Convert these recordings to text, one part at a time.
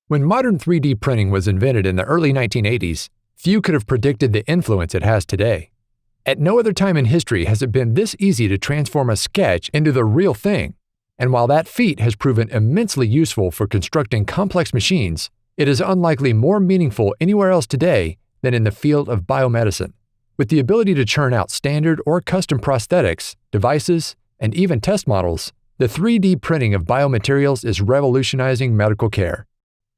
When modern 3D printing was invented in the early 1980s, few could have predicted the influence it has today. At no other time in history has it been this easy to transform a sketch into the real thing. And while that feat has proven immensely useful for constructing complex machines, it is unlikely more meaningful anywhere else today than in the field of biomedicine. With the ability to churn out standard or custom prosthetics, devices, and even test models, the 3D printing of biomaterials is revolutionizing medical care.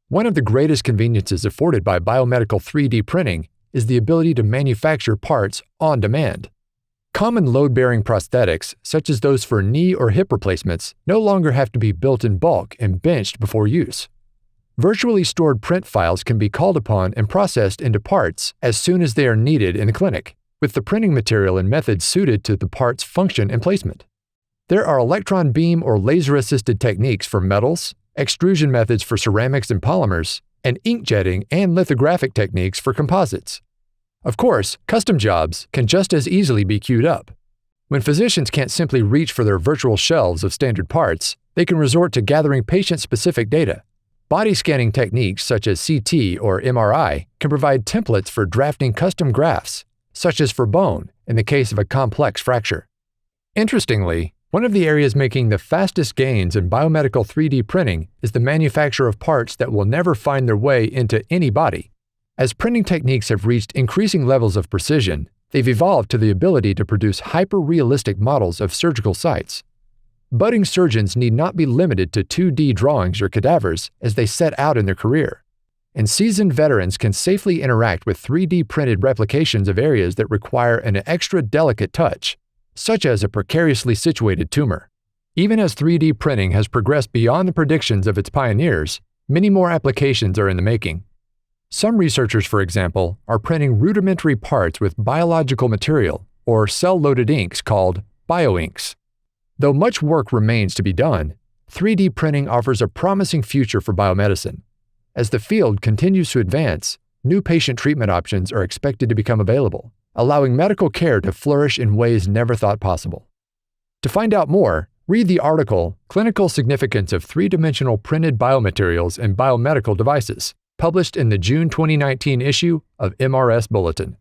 One of the greatest conveniences afforded by biomedical 3D printing is the ability to manufacture parts on demand. Common load-bearing prosthetics, such as those for knee or hip replacements, no longer have to be built in bulk and benched before use. Virtually stored print files can be called upon and processed into parts as soon as they are needed in the clinic, with the printing material and methods suited to the part's function and placement. There are electron beam or laser-assisted techniques for metals, extrusion methods for ceramics and polymers, and inkjetting and lithographic techniques for composites. Of course, custom jobs can just as easily be queued up. When physicians can't simply reach for their virtual shelves of standard parts, they can resort to gathering patient-specific data. Body scanning techniques such as CT or MRI can provide templates for drafting custom grafts, such as for bone in the case of a complex fracture. Interestingly, one of the areas making the fastest gains in biomedical 3D printing is the manufacture of parts that will never find their way into any body. As printing techniques have reached increasing levels of precision, they've evolved to the ability to produce hyper-realistic models of surgical sites. Budding surgeons need not be limited to 2D drawings or cadavers as they set out in their career. And seasoned veterans can safely interact with 3D printed replications of areas that require an extra delicate touch, such as a precariously situated tumor. Even as 3D printing has progressed beyond the predictions of its pioneers, many more applications are in the making. Some researchers, for example, are printing rudimentary parts with biological material or cell-loaded inks called bioinks. Though much work remains to be done, 3D printing offers a promising future for biomedicine. As the field continues to advance, new patient treatment options are expected to become available, allowing medical care to flourish in ways never thought possible. To find out more, read the article Clinical Significance of Three-Dimensional Printed Biomaterials and Biomedical Devices, published in the June 2019 issue of MRS Bulletin.